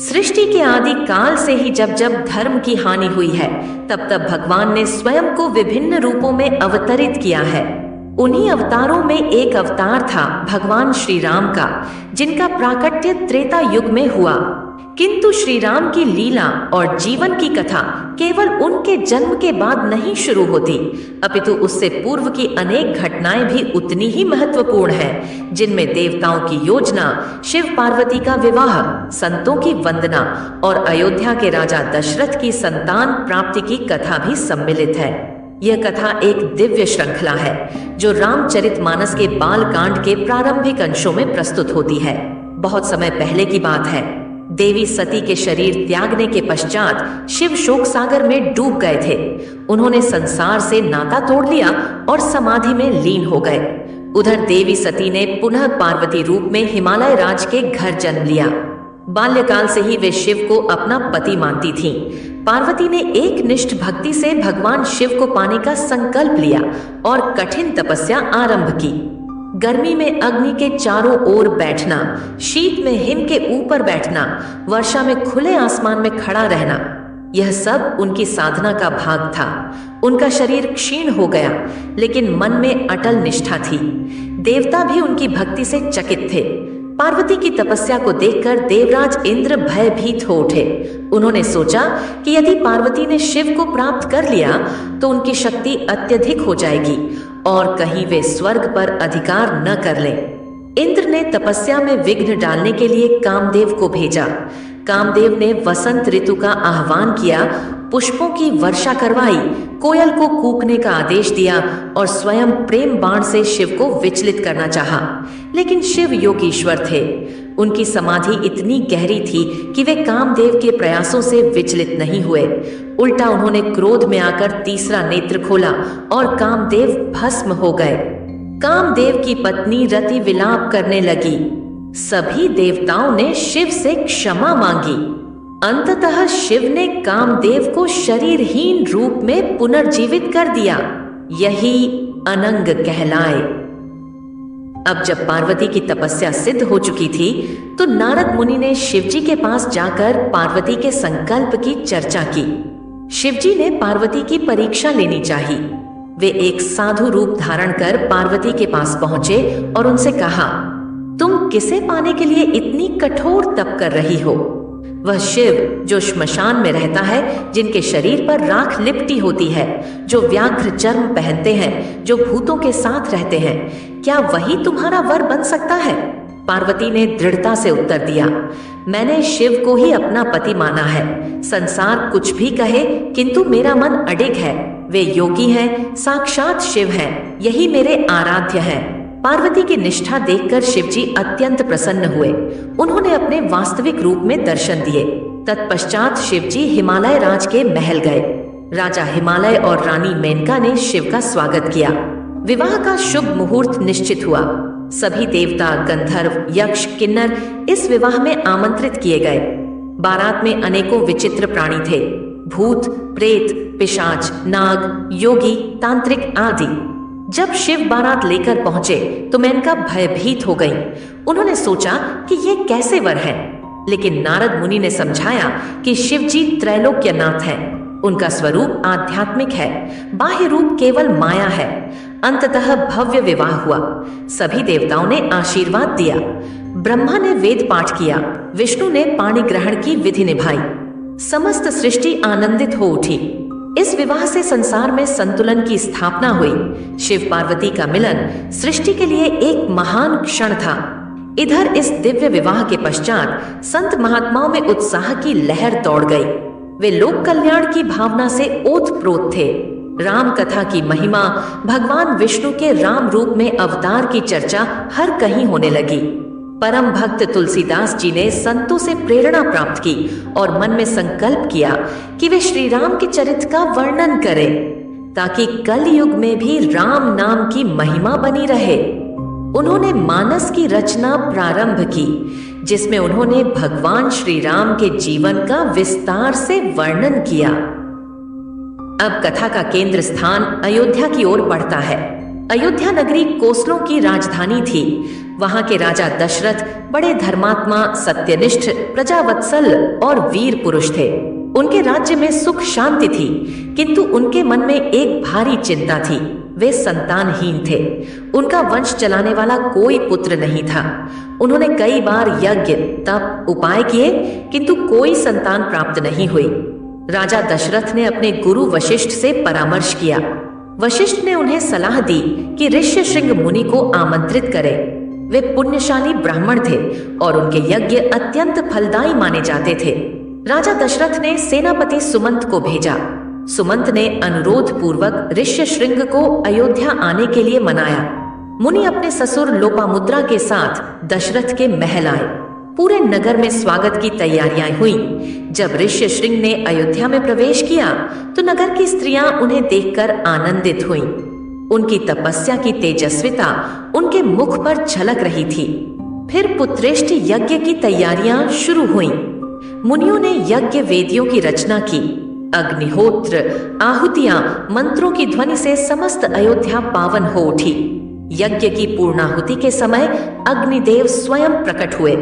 सृष्टि के आदि काल से ही जब जब धर्म की हानि हुई है, तब तब भगवान ने स्वयं को विभिन्न रूपों में अवतरित किया है। उन्हीं अवतारों में एक अवतार था भगवान श्री राम का, जिनका प्राकट्य त्रेता युग में हुआ। किंतु श्री राम की लीला और जीवन की कथा केवल उनके जन्म के बाद नहीं शुरू होती, अपितु उससे पूर्व की अनेक घटनाएं भी उतनी ही महत्वपूर्ण है, जिनमें देवताओं की योजना, शिव पार्वती का विवाह, संतों की वंदना और अयोध्या के राजा दशरथ की संतान प्राप्ति की कथा भी सम्मिलित है। यह कथा एक दिव्य श्रृंखला है जो रामचरितमानस के बाल कांड के प्रारंभिक अंशों में प्रस्तुत होती है। बहुत समय पहले की बात है। देवी सती के शरीर त्यागने के पश्चात शिव शोक सागर में डूब गए थे। उन्होंने संसार से नाता तोड़ लिया और समाधि में लीन हो गए। उधर देवी सती ने पुनः पार्वती रूप में हिमालय राज के घर जन्म लिया। बाल्यकाल से ही वे शिव को अपना पति मानती थीं। पार्वती ने एक निष्ठ भक्ति से भगवान शिव को पाने का संकल्प लिया और कठिन तपस्या आरंभ की। गर्मी में अग्नि के चारों ओर बैठना, शीत में हिम के ऊपर बैठना, वर्षा में खुले आसमान में खड़ा रहना, यह सब उनकी साधना का भाग था। उनका शरीर क्षीण हो गया, लेकिन मन में अटल निष्ठा थी। देवता भी उनकी भक्ति से चकित थे। पार्वती की तपस्या को देखकर देवराज इंद्र भयभीत हो उठे। उन्होंने सोचा कि यदि पार्वती ने शिव को प्राप्त कर लिया तो उनकी शक्ति अत्यधिक हो जाएगी और कहीं वे स्वर्ग पर अधिकार न कर लें। इंद्र ने तपस्या में विघ्न डालने के लिए कामदेव को भेजा। कामदेव ने वसंत ऋतु का आह्वान किया, पुष्पों की वर्षा करवाई, कोयल को कूकने का आदेश दिया और स्वयं प्रेम बाण से शिव को विचलित करना चाहा। लेकिन शिव योगीश्वर थे। उनकी समाधि इतनी गहरी थी कि वे कामदेव के प्रयासों से विचलित नहीं हुए। उल्टा उन्होंने क्रोध में आकर तीसरा नेत्र खोला और कामदेव भस्म हो गए। कामदेव की पत्नी रति विलाप करने लगी। सभी देवताओं ने शिव से क्षमा मांगी। अंततः शिव ने कामदेव को शरीरहीन रूप में पुनर्जीवित कर दिया। यही अनंग कहलाए। अब जब पार्वती की तपस्या सिद्ध हो चुकी थी तो नारद मुनि ने शिवजी के पास जाकर पार्वती के संकल्प की चर्चा की। शिवजी ने पार्वती की परीक्षा लेनी चाहिए। वे एक साधु रूप धारण कर पार्वती के पास पहुंचे और उनसे कहा, तुम किसे पाने के लिए इतनी कठोर तप कर रही हो? वह शिव जो श्मशान में रहता है, जिनके शरीर पर राख लिपटी होती है, जो व्याघ्र चर्म पहनते हैं, जो भूतों के साथ रहते हैं, क्या वही तुम्हारा वर बन सकता है? पार्वती ने दृढ़ता से उत्तर दिया, मैंने शिव को ही अपना पति माना है। संसार कुछ भी कहे, किंतु मेरा मन अडिग है। वे योगी हैं, साक्षात शिव हैं, यही मेरे आराध्य हैं। पार्वती की निष्ठा देखकर शिवजी अत्यंत प्रसन्न हुए। उन्होंने अपने वास्तविक रूप में दर्शन दिए। तत्पश्चात शिवजी हिमालय राज के महल गए। राजा हिमालय और रानी मेनका ने शिव का स्वागत किया। विवाह का शुभ मुहूर्त निश्चित हुआ। सभी देवता, गंधर्व, यक्ष, किन्नर इस विवाह में आमंत्रित किए गए। बारात में अनेकों विचित्र प्राणी थे, भूत, प्रेत, पिशाच, नाग, योगी, तांत्रिक आदि। जब शिव बारात लेकर पहुंचे तो मेनका भयभीत हो गई। उन्होंने सोचा कि ये कैसे वर है, लेकिन नारद मुनि ने समझाया कि शिवजी त्रैलोक्यनाथ हैं। उनका स्वरूप आध्यात्मिक है, बाह्य रूप केवल माया है। अंततः भव्य विवाह हुआ। सभी देवताओं ने आशीर्वाद दिया। ब्रह्मा ने वेद पाठ किया, विष्णु ने पाणि ग्रहण की विधि निभाई। समस्त सृष्टि आनंदित हो उठी। इस विवाह से संसार में संतुलन की स्थापना हुई। शिव पार्वती का मिलन सृष्टि के लिए एक महान क्षण था। इधर इस दिव्य विवाह के पश्चात संत महात्माओं में उत्साह की लहर दौड़ गई। वे लोक कल्याण की भावना से ओतप्रोत थे। राम कथा की महिमा, भगवान विष्णु के राम रूप में अवतार की चर्चा हर कहीं होने लगी। परम भक्त तुलसीदास जी ने संतों से प्रेरणा प्राप्त की और मन में संकल्प किया कि वे श्री राम के चरित्र का वर्णन करें, ताकि कल युग में भी राम नाम की महिमा बनी रहे। उन्होंने मानस की रचना प्रारंभ की, जिसमें उन्होंने भगवान श्री राम के जीवन का विस्तार से वर्णन किया। अब कथा का केंद्र स्थान अयोध्या की ओर बढ़ता है। अयोध्या नगरी कोसलों की राजधानी थी। वहां के राजा दशरथ बड़े धर्मात्मा, सत्यनिष्ठ, प्रजावत्सल और वीर पुरुष थे। उनके राज्य में सुख शांति थी, किंतु उनके मन में एक भारी चिंता थी। वे संतानहीन थे। उनका वंश चलाने वाला कोई पुत्र नहीं था। उन्होंने कई बार यज्ञ, तप, उपाय किए, किंतु कोई संतान प्राप्त नहीं हुई। राजा दशरथ ने अपने गुरु वशिष्ठ से परामर्श किया। वशिष्ठ ने उन्हें सलाह दी कि ऋष्यशृंग मुनि को आमंत्रित करें। वे पुण्यशाली ब्राह्मण थे और उनके यज्ञ अत्यंत फलदायी माने जाते थे। राजा दशरथ ने सेनापति सुमंत को भेजा। सुमंत ने अनुरोध पूर्वक ऋष्यशृंग को अयोध्या आने के लिए मनाया। मुनि अपने ससुर लोपामुद्रा के साथ दशरथ के महल आए। पूरे नगर में स्वागत की तैयारियां हुई। जब ऋष्यशृंग ने अयोध्या में प्रवेश किया तो नगर की स्त्रियां उन्हें देखकर आनंदित हुईं। उनकी तपस्या की तेजस्विता उनके मुख पर झलक रही थी। फिर पुत्रेष्टि यज्ञ की तैयारियां शुरू हुईं। मुनियों ने यज्ञ वेदियों की रचना की। अग्निहोत्र, आहुतियां, मंत्रों की ध्वनि से समस्त अयोध्या पावन हो उठी। यज्ञ की पूर्णाहुति के समय अग्निदेव स्वयं प्रकट हुए।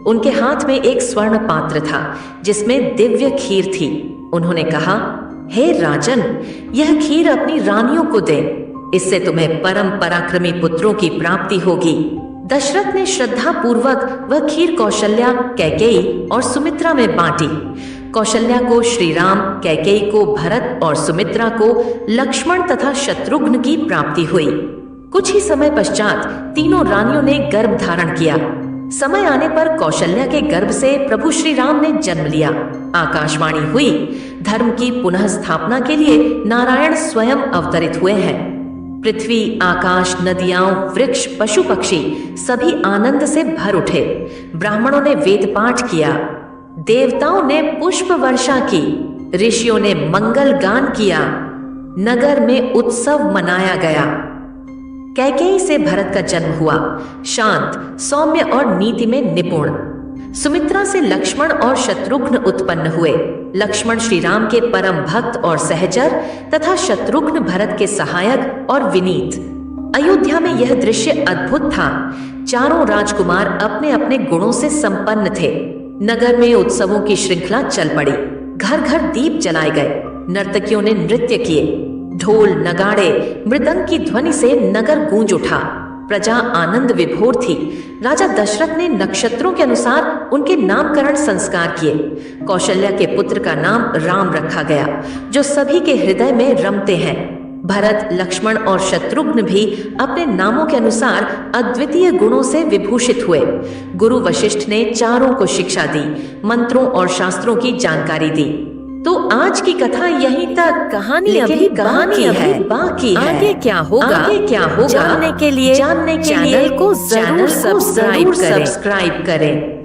उनके हाथ में एक स्वर्ण पात्र था जिसमें दिव्य खीर थी। उन्होंने कहा, हे राजन, यह खीर अपनी रानियों को दे। इससे तुम्हें परम पराक्रमी पुत्रों की प्राप्ति होगी। दशरथ ने श्रद्धा पूर्वक वह खीर कौशल्या, कैकेयी और सुमित्रा में बांटी। कौशल्या को श्री राम, कैकेयी को भरत और सुमित्रा को लक्ष्मण तथा शत्रुघ्न की प्राप्ति हुई। कुछ ही समय पश्चात तीनों रानियों ने गर्भ धारण किया। समय आने पर कौशल्या के गर्भ से प्रभु श्री राम ने जन्म लिया। आकाशवाणी हुई, धर्म की पुनः स्थापना के लिए नारायण स्वयं अवतरित हुए हैं। पृथ्वी, आकाश, नदियां, वृक्ष, पशु पक्षी सभी आनंद से भर उठे। ब्राह्मणों ने वेद पाठ किया, देवताओं ने पुष्प वर्षा की, ऋषियों ने मंगल गान किया, नगर में उत्सव मनाया गया। कैकेयी से भरत का जन्म हुआ, शांत, सौम्य और नीति में निपुण। सुमित्रा से लक्ष्मण और शत्रुघ्न उत्पन्न हुए। लक्ष्मण श्री राम के परम भक्त और सहचर तथा शत्रुघ्न भरत के सहायक और विनीत। अयोध्या में यह दृश्य अद्भुत था। चारों राजकुमार अपने अपने गुणों से संपन्न थे। नगर में उत्सवों की श्रृंखला चल पड़ी। घर घर दीप जलाए गए। नर्तकियों ने नृत्य किए। ढोल, नगाड़े, मृदंग की ध्वनि से नगर गूंज उठा। प्रजा आनंद विभोर थी। राजा दशरथ ने नक्षत्रों के अनुसार उनके नामकरण संस्कार किए। कौशल्या के पुत्र का नाम राम रखा गया, जो सभी के हृदय में रमते हैं। भरत, लक्ष्मण और शत्रुघ्न भी अपने नामों के अनुसार अद्वितीय गुणों से विभूषित हुए। गुरु वशिष्ठ ने चारों को शिक्षा दी, मंत्रों और शास्त्रों की जानकारी दी। तो आज की कथा यहीं तक। कहानी अभी बाकी है। आगे क्या होगा जानने के लिए चैनल को जरूर सब्सक्राइब करें।